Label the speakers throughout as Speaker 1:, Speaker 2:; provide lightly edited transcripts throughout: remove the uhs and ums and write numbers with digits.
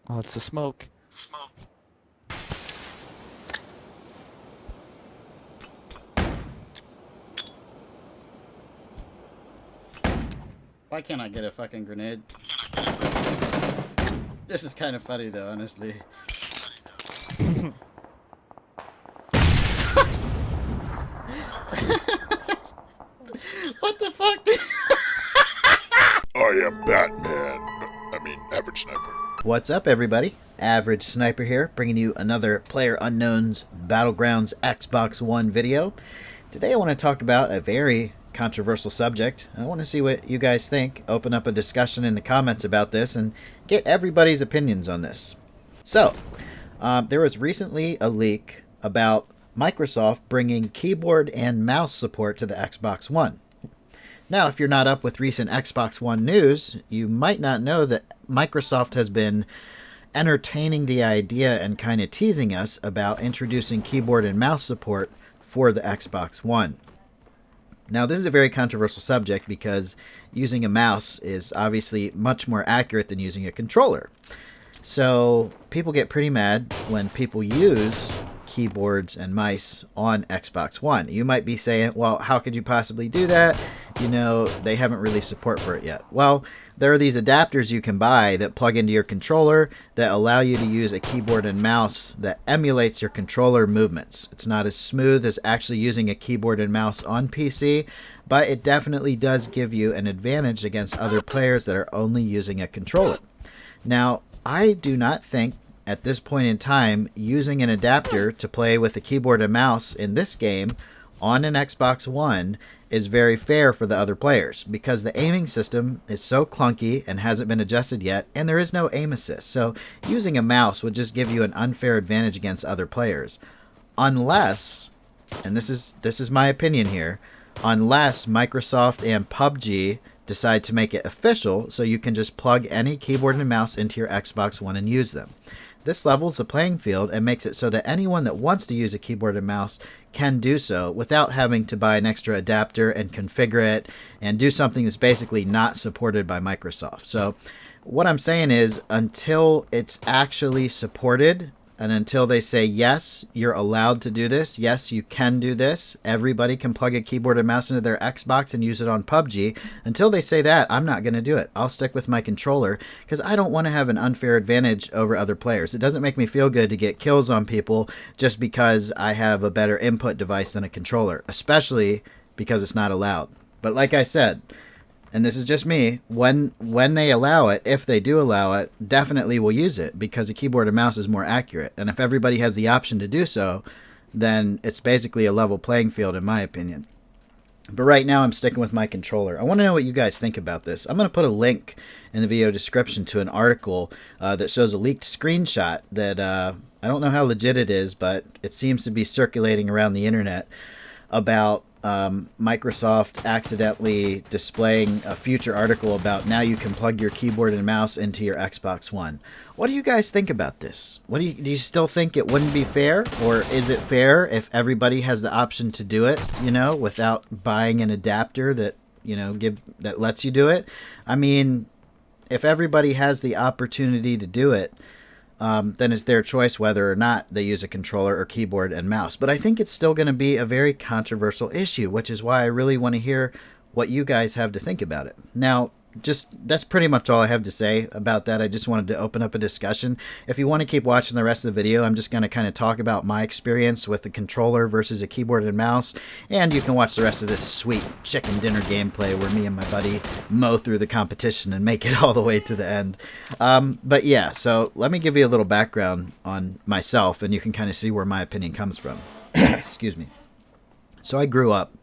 Speaker 1: Oh, it's the smoke.
Speaker 2: Why can't I get a fucking grenade? This is kind of funny though, honestly. What the fuck?
Speaker 3: I am Batman. I mean, Average Sniper.
Speaker 2: What's up, everybody? Average Sniper here, bringing you another PlayerUnknown's Battlegrounds Xbox One video. Today I want to talk about a very controversial subject. I want to see what you guys think, open up a discussion in the comments about this, and get everybody's opinions on this. So, there was recently a leak about Microsoft bringing keyboard and mouse support to the Xbox One. Now, if you're not up with recent Xbox One news, you might not know that Microsoft has been entertaining the idea and kind of teasing us about introducing keyboard and mouse support for the Xbox One. Now, this is a very controversial subject because using a mouse is obviously much more accurate than using a controller. So people get pretty mad when people use keyboards and mice on Xbox One. You might be saying, well, how could you possibly do that? You know, they haven't released support for it yet. Well, there are these adapters you can buy that plug into your controller that allow you to use a keyboard and mouse that emulates your controller movements. It's not as smooth as actually using a keyboard and mouse on PC, but it definitely does give you an advantage against other players that are only using a controller. Now, I do not think at this point in time using an adapter to play with a keyboard and mouse in this game on an Xbox One is very fair for the other players because the aiming system is so clunky and hasn't been adjusted yet, and there is no aim assist. So using a mouse would just give you an unfair advantage against other players. Unless, and this is my opinion here, unless Microsoft and PUBG decide to make it official so you can just plug any keyboard and mouse into your Xbox One and use them. This levels the playing field and makes it so that anyone that wants to use a keyboard and mouse can do so without having to buy an extra adapter and configure it and do something that's basically not supported by Microsoft. So what I'm saying is until it's actually supported and until they say, yes, you're allowed to do this, yes, you can do this, everybody can plug a keyboard and mouse into their Xbox and use it on PUBG, until they say that, I'm not going to do it. I'll stick with my controller because I don't want to have an unfair advantage over other players. It doesn't make me feel good to get kills on people just because I have a better input device than a controller, especially because it's not allowed. But like I said, and this is just me, when they allow it, if they do allow it, definitely will use it because a keyboard and mouse is more accurate. And if everybody has the option to do so, then it's basically a level playing field in my opinion. But right now I'm sticking with my controller. I want to know what you guys think about this. I'm going to put a link in the video description to an article that shows a leaked screenshot that I don't know how legit it is, but it seems to be circulating around the internet about Microsoft accidentally displaying a future article about now you can plug your keyboard and mouse into your Xbox One. What do you guys think about this? Do you still think it wouldn't be fair, or is it fair if everybody has the option to do it, you know, without buying an adapter that, you know, that lets you do it? I mean, if everybody has the opportunity to do it, then it's their choice whether or not they use a controller or keyboard and mouse. But I think it's still going to be a very controversial issue, which is why I really want to hear what you guys have to think about it. Now, that's pretty much all I have to say about that. I just wanted to open up a discussion. If you want to keep watching the rest of the video, I'm just going to kind of talk about my experience with the controller versus a keyboard and mouse, and you can watch the rest of this sweet chicken dinner gameplay where me and my buddy mow through the competition and make it all the way to the end. But yeah, so let me give you a little background on myself, and you can kind of see where my opinion comes from. Excuse me. So I grew up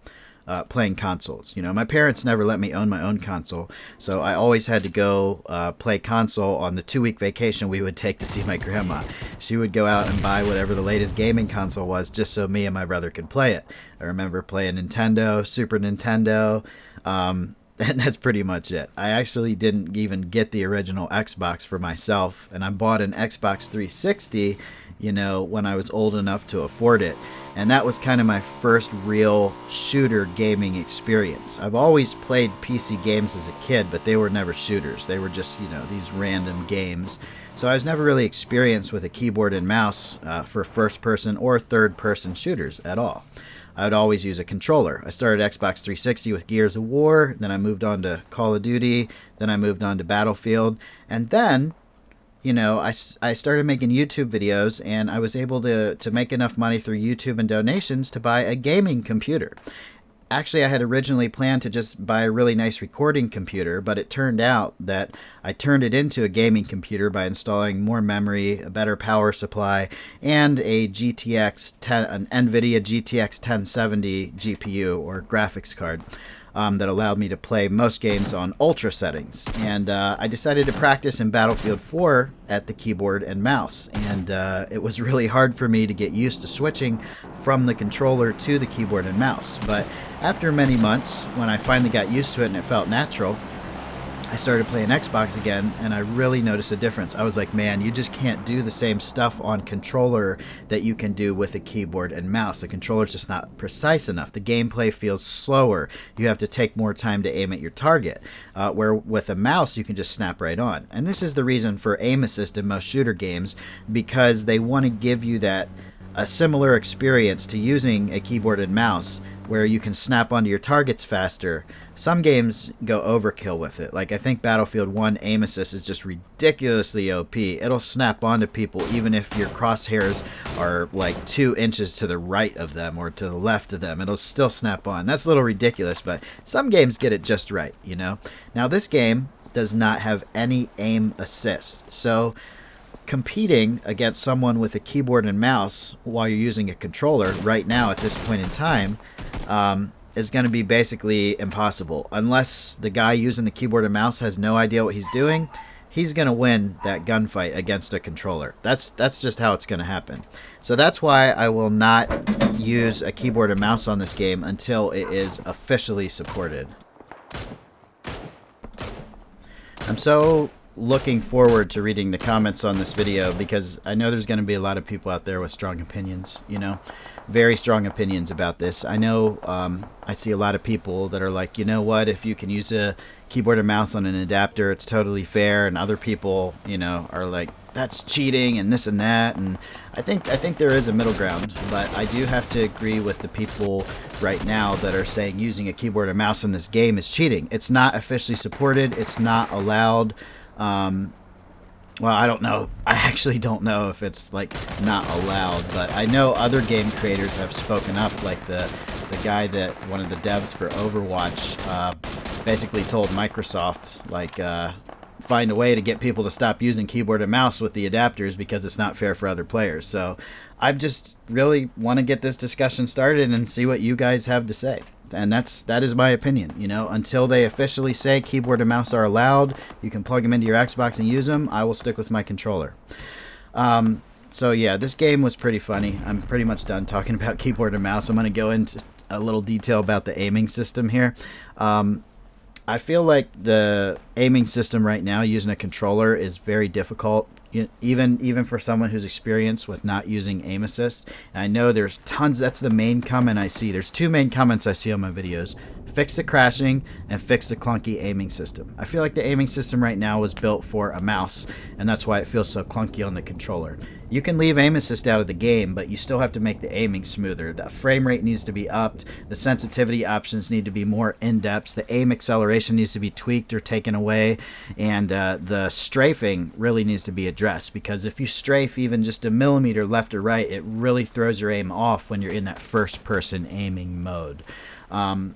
Speaker 2: playing consoles. You know, my parents never let me own my own console, so I always had to go play console on the 2-week vacation we would take to see my grandma. She would go out and buy whatever the latest gaming console was just so me and my brother could play it. I remember playing Nintendo, Super Nintendo, and that's pretty much it. I actually didn't even get the original Xbox for myself, and I bought an Xbox 360, you know, when I was old enough to afford it. and that was kind of my first real shooter gaming experience. I've always played PC games as a kid, but they were never shooters. They were just, these random games. So I was never really experienced with a keyboard and mouse for first-person or third-person shooters at all. I would always use a controller. I started Xbox 360 with Gears of War, then I moved on to Call of Duty, then I moved on to Battlefield, and then, I started making YouTube videos, and I was able to make enough money through YouTube and donations to buy a gaming computer. Actually, I had originally planned to just buy a really nice recording computer, but it turned out that I turned it into a gaming computer by installing more memory, a better power supply, and an NVIDIA GTX 1070 GPU or graphics card that allowed me to play most games on ultra settings. And I decided to practice in Battlefield 4 at the keyboard and mouse. And it was really hard for me to get used to switching from the controller to the keyboard and mouse. But after many months, when I finally got used to it and it felt natural, I started playing Xbox again, and I really noticed a difference. I was like, man, you just can't do the same stuff on controller that you can do with a keyboard and mouse. The controller's just not precise enough. The gameplay feels slower. You have to take more time to aim at your target, where with a mouse, you can just snap right on. And this is the reason for aim assist in most shooter games, because they want to give you a similar experience to using a keyboard and mouse, where you can snap onto your targets faster. Some games go overkill with it. Like, I think Battlefield 1 aim assist is just ridiculously OP. It'll snap onto people even if your crosshairs are like 2 inches to the right of them or to the left of them. It'll still snap on. That's a little ridiculous, but some games get it just right, Now, this game does not have any aim assist. So competing against someone with a keyboard and mouse while you're using a controller right now at this point in time is going to be basically impossible. Unless the guy using the keyboard and mouse has no idea what he's doing, he's going to win that gunfight against a controller. That's just how it's going to happen. So that's why I will not use a keyboard and mouse on this game until it is officially supported. I'm so looking forward to reading the comments on this video, because I know there's going to be a lot of people out there with strong opinions, very strong opinions about this. I know I see a lot of people that are like, what, if you can use a keyboard and mouse on an adapter, it's totally fair, and other people, are like, that's cheating and this and that. And I think there is a middle ground, but I do have to agree with the people right now that are saying using a keyboard and mouse in this game is cheating. It's not officially supported. It's not allowed. Well, I don't know. I actually don't know if it's like not allowed, but I know other game creators have spoken up, like the guy that one of the devs for Overwatch basically told Microsoft, like, find a way to get people to stop using keyboard and mouse with the adapters because it's not fair for other players. So I just really want to get this discussion started and see what you guys have to say. And that is my opinion. Until they officially say keyboard and mouse are allowed, you can plug them into your Xbox and use them, I will stick with my controller. So yeah, this game was pretty funny. I'm pretty much done talking about keyboard and mouse. I'm going to go into a little detail about the aiming system here. I feel like the aiming system right now using a controller is very difficult, even for someone who's experienced with not using aim assist. And I know there's tons. That's the main comment I see. There's 2 main comments I see on my videos: fix the crashing and fix the clunky aiming system. I feel like the aiming system right now was built for a mouse, and that's why it feels so clunky on the controller. You can leave aim assist out of the game, but you still have to make the aiming smoother. The frame rate needs to be upped. The sensitivity options need to be more in-depth. The aim acceleration needs to be tweaked or taken away. And the strafing really needs to be addressed, because if you strafe even just a millimeter left or right, it really throws your aim off when you're in that first-person aiming mode. And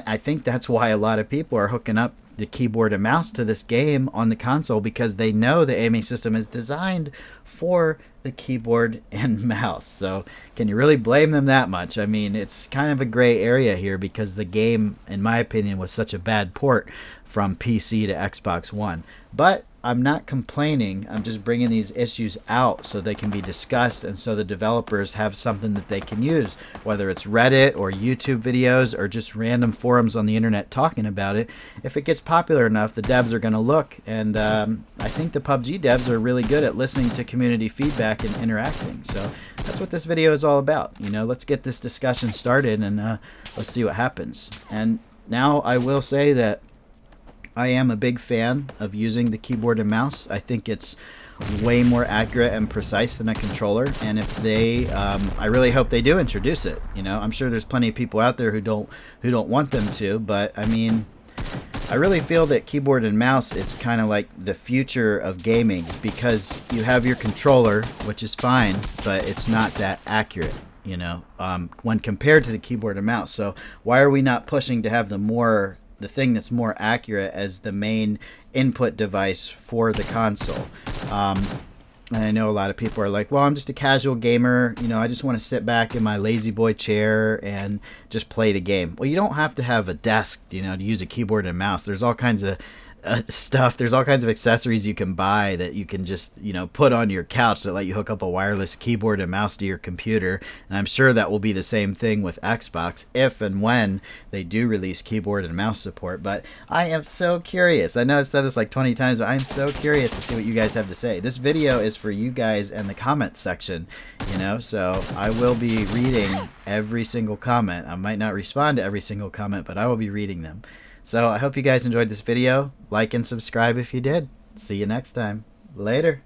Speaker 2: I think that's why a lot of people are hooking up the keyboard and mouse to this game on the console, because they know the aiming system is designed for the keyboard and mouse. So can you really blame them that much? I mean, it's kind of a gray area here, because the game, in my opinion, was such a bad port from PC to Xbox One. But I'm not complaining. I'm just bringing these issues out so they can be discussed, and so the developers have something that they can use, whether it's Reddit or YouTube videos or just random forums on the internet talking about it. If it gets popular enough, the devs are going to look, and I think the PUBG devs are really good at listening to community feedback and interacting. So that's what this video is all about. You know, let's get this discussion started, and let's see what happens. And now I will say that I am a big fan of using the keyboard and mouse. I think it's way more accurate and precise than a controller, and if they I really hope they do introduce it. You know, I'm sure there's plenty of people out there who don't want them to, but I mean, I really feel that keyboard and mouse is kind of like the future of gaming, because you have your controller, which is fine, but it's not that accurate, you know, when compared to the keyboard and mouse. So why are we not pushing to have the thing that's more accurate as the main input device for the console? And I know a lot of people are like, well, I'm just a casual gamer, you know, I just want to sit back in my lazy boy chair and just play the game. Well, you don't have to have a desk, you know, to use a keyboard and mouse. There's all kinds of stuff. There's all kinds of accessories you can buy that you can just, you know, put on your couch that let you hook up a wireless keyboard and mouse to your computer. And I'm sure that will be the same thing with Xbox if and when they do release keyboard and mouse support. But I am so curious. I know I've said this like 20 times, but I'm so curious to see what you guys have to say. This video is for you guys in the comments section, you know, so I will be reading every single comment. I might not respond to every single comment, but I will be reading them. So I hope you guys enjoyed this video. Like and subscribe if you did. See you next time. Later.